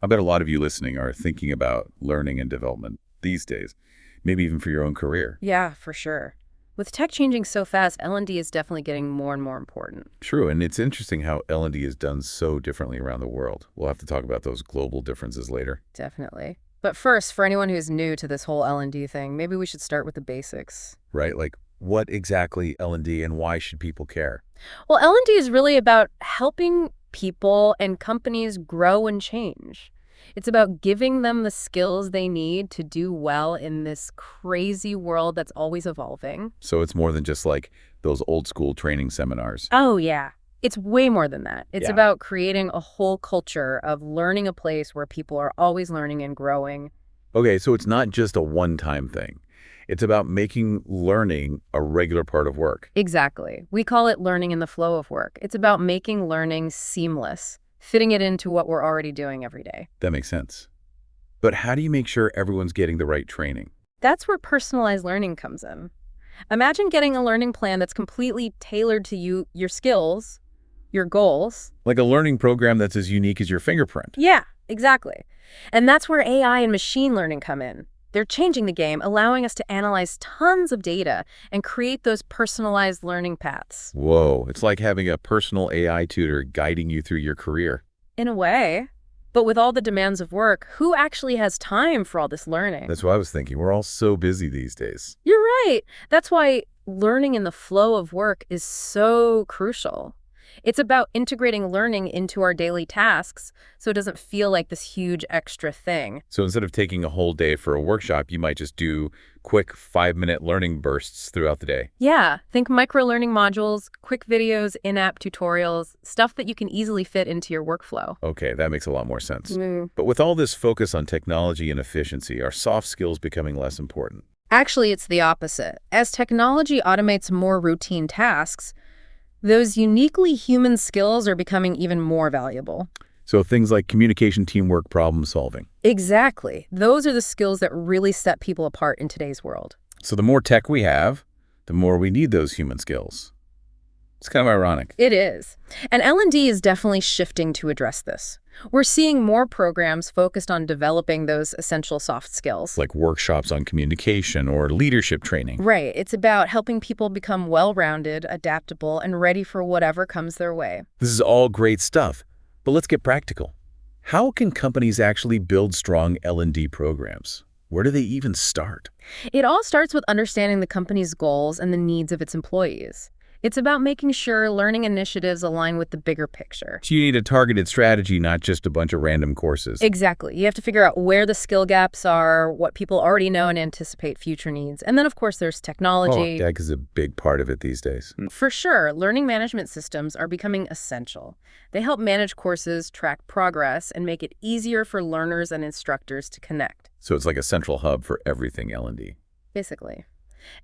I bet a lot of you listening are thinking about learning and development these days, maybe even for your own career. Yeah, for sure. With tech changing so fast, L&D is definitely getting more and more important. True, and it's interesting how L&D is done so differently around the world. We'll have to talk about those global differences later. Definitely. But first, for anyone who's new to this whole L&D thing, maybe we should start with the basics. Right? Like, what exactly L&D and why should people care? Well, L&D is really about helping people and companies grow and change. It's about giving them the skills they need to do well in this crazy world that's always evolving. So it's more than just like those old school training seminars. Oh, yeah. It's way more than that. It's Yeah. about creating a whole culture of learning a place where people are always learning and growing. Okay, so it's not just a one-time thing. It's about making learning a regular part of work. Exactly. We call it learning in the flow of work. It's about making learning seamless, fitting it into what we're already doing every day. That makes sense. But how do you make sure everyone's getting the right training? That's where personalized learning comes in. Imagine getting a learning plan that's completely tailored to you, your skills, your goals. Like a learning program that's as unique as your fingerprint. Yeah, exactly. And that's where AI and machine learning come in. They're changing the game, allowing us to analyze tons of data and create those personalized learning paths. Whoa, it's like having a personal AI tutor guiding you through your career. In a way. But with all the demands of work, who actually has time for all this learning? That's what I was thinking. We're all so busy these days. You're right. That's why learning in the flow of work is so crucial. It's about integrating learning into our daily tasks so it doesn't feel like this huge extra thing. So instead of taking a whole day for a workshop, you might just do quick 5-minute learning bursts throughout the day. Yeah, think micro-learning modules, quick videos, in-app tutorials, stuff that you can easily fit into your workflow. Okay, that makes a lot more sense. Mm. But with all this focus on technology and efficiency, are soft skills becoming less important? Actually, it's the opposite. As technology automates more routine tasks, those uniquely human skills are becoming even more valuable. So things like communication, teamwork, problem solving. Exactly. Those are the skills that really set people apart in today's world. So the more tech we have, the more we need those human skills. It's kind of ironic. It is. And L&D is definitely shifting to address this. We're seeing more programs focused on developing those essential soft skills. Like workshops on communication or leadership training. Right. It's about helping people become well-rounded, adaptable, and ready for whatever comes their way. This is all great stuff, but let's get practical. How can companies actually build strong L&D programs? Where do they even start? It all starts with understanding the company's goals and the needs of its employees. It's about making sure learning initiatives align with the bigger picture. So you need a targeted strategy, not just a bunch of random courses. Exactly. You have to figure out where the skill gaps are, what people already know and anticipate future needs. And then, of course, there's technology. Tech is a big part of it these days. For sure, learning management systems are becoming essential. They help manage courses, track progress, and make it easier for learners and instructors to connect. So it's like a central hub for everything L&D. Basically.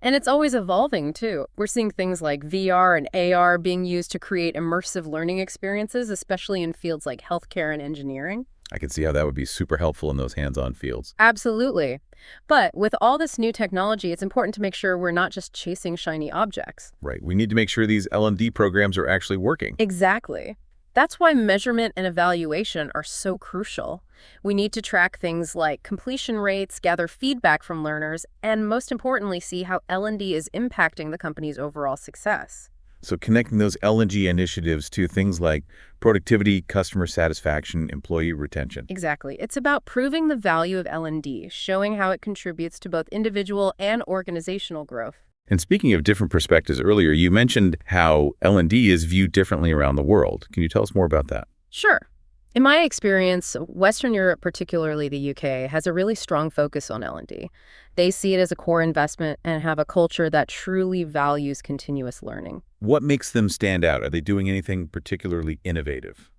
And it's always evolving, too. We're seeing things like VR and AR being used to create immersive learning experiences, especially in fields like healthcare and engineering. I can see how that would be super helpful in those hands-on fields. Absolutely. But with all this new technology, it's important to make sure we're not just chasing shiny objects. Right. We need to make sure these L&D programs are actually working. Exactly. That's why measurement and evaluation are so crucial. We need to track things like completion rates, gather feedback from learners, and most importantly, see how L&D is impacting the company's overall success. So connecting those L&D initiatives to things like productivity, customer satisfaction, employee retention. Exactly. It's about proving the value of L&D, showing how it contributes to both individual and organizational growth. And speaking of different perspectives earlier, you mentioned how L&D is viewed differently around the world. Can you tell us more about that? Sure. In my experience, Western Europe, particularly the UK, has a really strong focus on L&D. They see it as a core investment and have a culture that truly values continuous learning. What makes them stand out? Are they doing anything particularly innovative?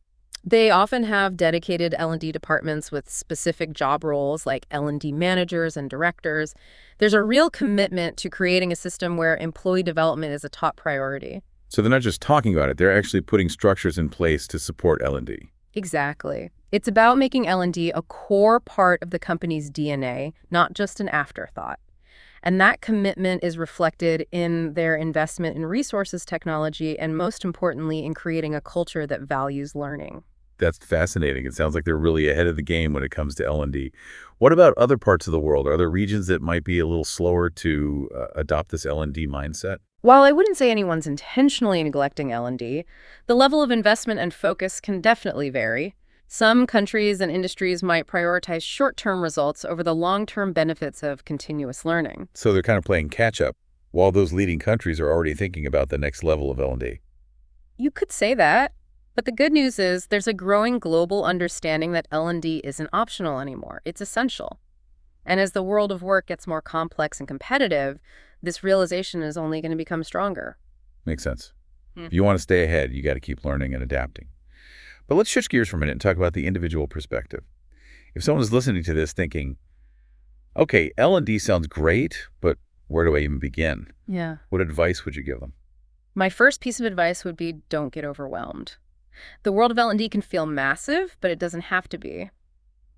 They often have dedicated L&D departments with specific job roles like L&D managers and directors. There's a real commitment to creating a system where employee development is a top priority. So they're not just talking about it, they're actually putting structures in place to support L&D. Exactly. It's about making L&D a core part of the company's DNA, not just an afterthought. And that commitment is reflected in their investment in resources technology and, most importantly, in creating a culture that values learning. That's fascinating. It sounds like they're really ahead of the game when it comes to L&D. What about other parts of the world? Are there regions that might be a little slower to adopt this L&D mindset? While I wouldn't say anyone's intentionally neglecting L&D, the level of investment and focus can definitely vary. Some countries and industries might prioritize short-term results over the long-term benefits of continuous learning. So they're kind of playing catch-up, while those leading countries are already thinking about the next level of L&D. You could say that, but the good news is there's a growing global understanding that L&D isn't optional anymore. It's essential. And as the world of work gets more complex and competitive, this realization is only going to become stronger. Makes sense. If you want to stay ahead, you got to keep learning and adapting. But let's shift gears for a minute and talk about the individual perspective. If someone is listening to this thinking, okay, L&D sounds great, but where do I even begin? Yeah. What advice would you give them? My first piece of advice would be don't get overwhelmed. The world of L&D can feel massive, but it doesn't have to be.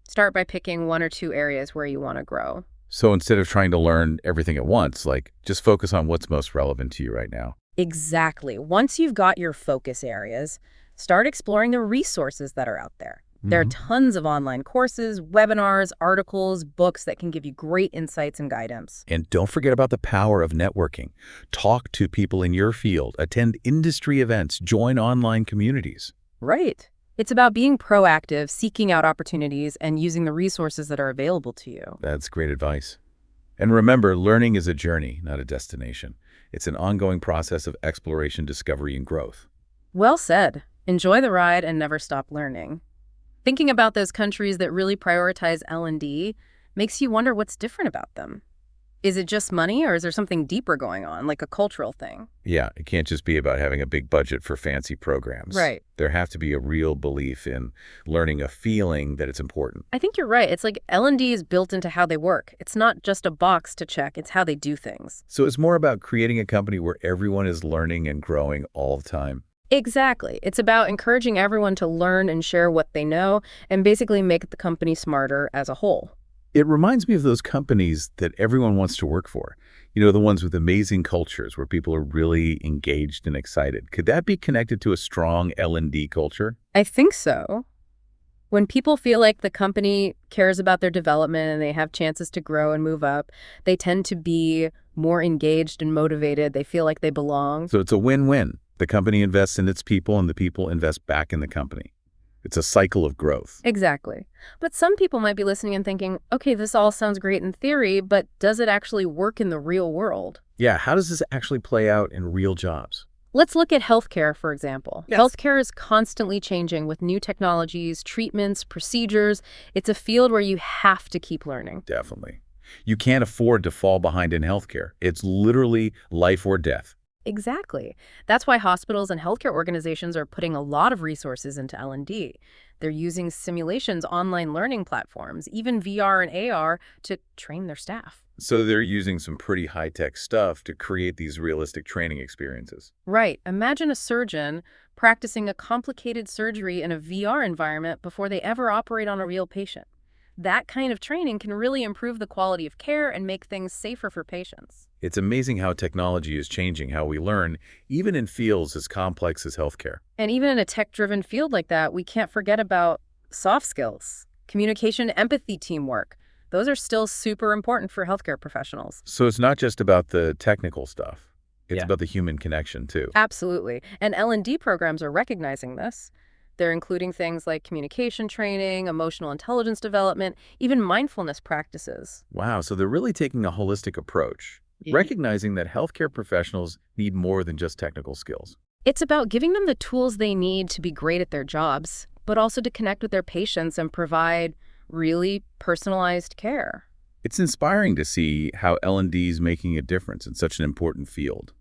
Start by picking one or two areas where you want to grow. So instead of trying to learn everything at once, just focus on what's most relevant to you right now. Exactly. Once you've got your focus areas, start exploring the resources that are out there. There are tons of online courses, webinars, articles, books that can give you great insights and guidance. And don't forget about the power of networking. Talk to people in your field, attend industry events, join online communities. Right. It's about being proactive, seeking out opportunities, and using the resources that are available to you. That's great advice. And remember, learning is a journey, not a destination. It's an ongoing process of exploration, discovery, and growth. Well said. Enjoy the ride and never stop learning. Thinking about those countries that really prioritize L&D makes you wonder what's different about them. Is it just money, or is there something deeper going on, like a cultural thing? Yeah, it can't just be about having a big budget for fancy programs. Right. There have to be a real belief in learning, a feeling that it's important. I think you're right. It's like L&D is built into how they work. It's not just a box to check. It's how they do things. So it's more about creating a company where everyone is learning and growing all the time. Exactly. It's about encouraging everyone to learn and share what they know and basically make the company smarter as a whole. It reminds me of those companies that everyone wants to work for. You know, the ones with amazing cultures where people are really engaged and excited. Could that be connected to a strong L&D culture? I think so. When people feel like the company cares about their development and they have chances to grow and move up, they tend to be more engaged and motivated. They feel like they belong. So it's a win-win. The company invests in its people and the people invest back in the company. It's a cycle of growth. Exactly. But some people might be listening and thinking, okay, this all sounds great in theory, but does it actually work in the real world? Yeah, how does this actually play out in real jobs? Let's look at healthcare, for example. Yes. Healthcare is constantly changing with new technologies, treatments, procedures. It's a field where you have to keep learning. Definitely. You can't afford to fall behind in healthcare. It's literally life or death. Exactly. That's why hospitals and healthcare organizations are putting a lot of resources into L&D. They're using simulations, online learning platforms, even VR and AR to train their staff. So they're using some pretty high-tech stuff to create these realistic training experiences. Right. Imagine a surgeon practicing a complicated surgery in a VR environment before they ever operate on a real patient. That kind of training can really improve the quality of care and make things safer for patients. It's amazing how technology is changing how we learn, even in fields as complex as healthcare. And even in a tech-driven field like that, we can't forget about soft skills, communication, empathy, teamwork. Those are still super important for healthcare professionals. So it's not just about the technical stuff. It's Yeah. about the human connection, too. Absolutely. And L&D programs are recognizing this. They're including things like communication training, emotional intelligence development, even mindfulness practices. Wow, so they're really taking a holistic approach, recognizing that healthcare professionals need more than just technical skills. It's about giving them the tools they need to be great at their jobs, but also to connect with their patients and provide really personalized care. It's inspiring to see how L&D is making a difference in such an important field.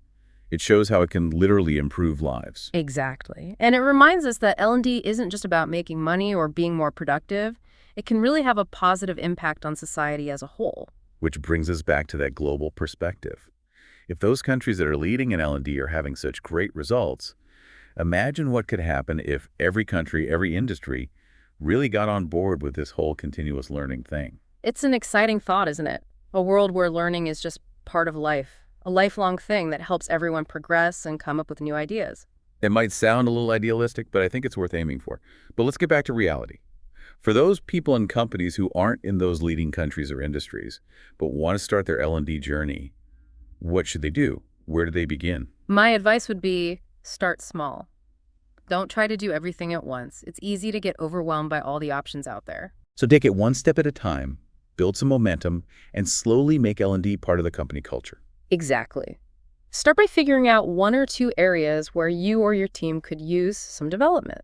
It shows how it can literally improve lives. Exactly. And it reminds us that L&D isn't just about making money or being more productive. It can really have a positive impact on society as a whole. Which brings us back to that global perspective. If those countries that are leading in L&D are having such great results, imagine what could happen if every country, every industry, really got on board with this whole continuous learning thing. It's an exciting thought, isn't it? A world where learning is just part of life, a lifelong thing that helps everyone progress and come up with new ideas. It might sound a little idealistic, but I think it's worth aiming for. But let's get back to reality. For those people and companies who aren't in those leading countries or industries, but want to start their L&D journey, what should they do? Where do they begin? My advice would be start small. Don't try to do everything at once. It's easy to get overwhelmed by all the options out there. So take it one step at a time, build some momentum, and slowly make L&D part of the company culture. Exactly. Start by figuring out 1 or 2 areas where you or your team could use some development.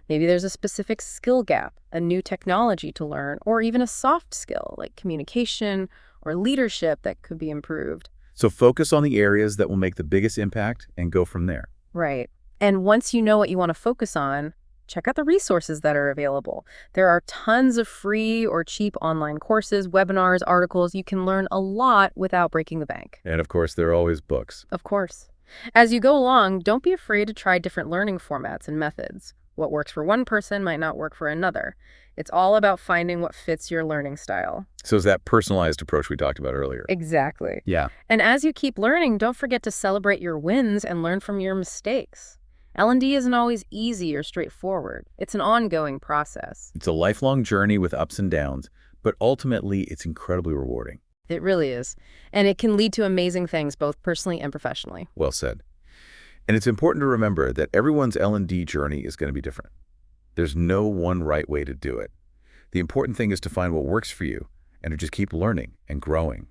Maybe there's a specific skill gap, a new technology to learn, or even a soft skill like communication or leadership that could be improved. So focus on the areas that will make the biggest impact and go from there. Right. And once you know what you want to focus on, check out the resources that are available. There are tons of free or cheap online courses, webinars, articles. You can learn a lot without breaking the bank. And of course, there are always books. Of course. As you go along, don't be afraid to try different learning formats and methods. What works for one person might not work for another. It's all about finding what fits your learning style. So it's that personalized approach we talked about earlier. Exactly. Yeah. And as you keep learning, don't forget to celebrate your wins and learn from your mistakes. L&D isn't always easy or straightforward. It's an ongoing process. It's a lifelong journey with ups and downs, but ultimately it's incredibly rewarding. It really is. And it can lead to amazing things, both personally and professionally. Well said. And it's important to remember that everyone's L&D journey is going to be different. There's no one right way to do it. The important thing is to find what works for you and to just keep learning and growing.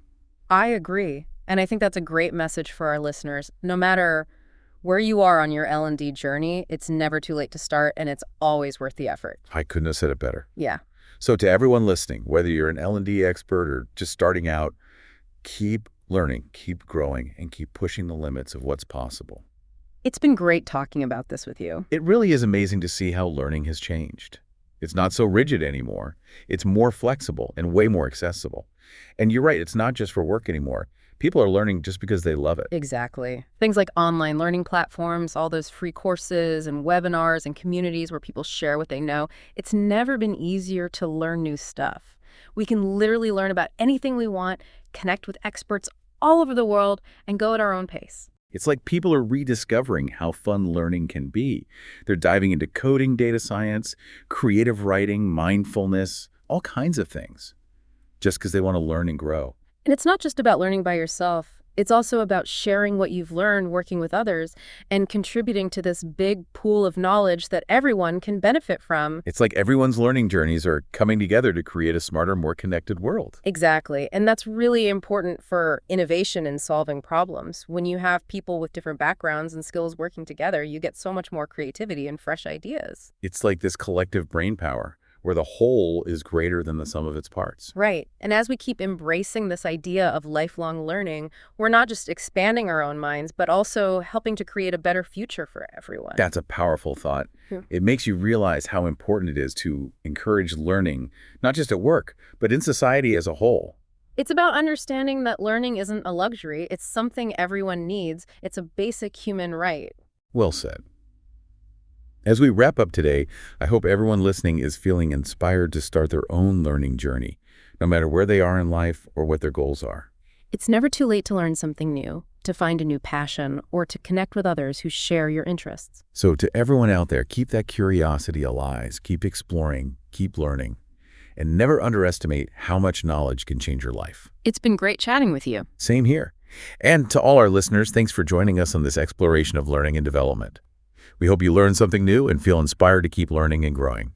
I agree. And I think that's a great message for our listeners. No matter where you are on your L&D journey, it's never too late to start, and it's always worth the effort. I couldn't have said it better. Yeah. So to everyone listening, whether you're an L&D expert or just starting out, keep learning, keep growing, and keep pushing the limits of what's possible. It's been great talking about this with you. It really is amazing to see how learning has changed. It's not so rigid anymore. It's more flexible and way more accessible. And you're right, it's not just for work anymore. People are learning just because they love it. Exactly. Things like online learning platforms, all those free courses and webinars and communities where people share what they know. It's never been easier to learn new stuff. We can literally learn about anything we want, connect with experts all over the world, and go at our own pace. It's like people are rediscovering how fun learning can be. They're diving into coding, data science, creative writing, mindfulness, all kinds of things, just because they want to learn and grow. And it's not just about learning by yourself. It's also about sharing what you've learned working with others and contributing to this big pool of knowledge that everyone can benefit from. It's like everyone's learning journeys are coming together to create a smarter, more connected world. Exactly. And that's really important for innovation and solving problems. When you have people with different backgrounds and skills working together, you get so much more creativity and fresh ideas. It's like this collective brain power, where the whole is greater than the sum of its parts. Right. And as we keep embracing this idea of lifelong learning, we're not just expanding our own minds, but also helping to create a better future for everyone. That's a powerful thought. Yeah. It makes you realize how important it is to encourage learning, not just at work, but in society as a whole. It's about understanding that learning isn't a luxury. It's something everyone needs. It's a basic human right. Well said. As we wrap up today, I hope everyone listening is feeling inspired to start their own learning journey, no matter where they are in life or what their goals are. It's never too late to learn something new, to find a new passion, or to connect with others who share your interests. So to everyone out there, keep that curiosity alive, keep exploring, keep learning, and never underestimate how much knowledge can change your life. It's been great chatting with you. Same here. And to all our listeners, thanks for joining us on this exploration of learning and development. We hope you learned something new and feel inspired to keep learning and growing.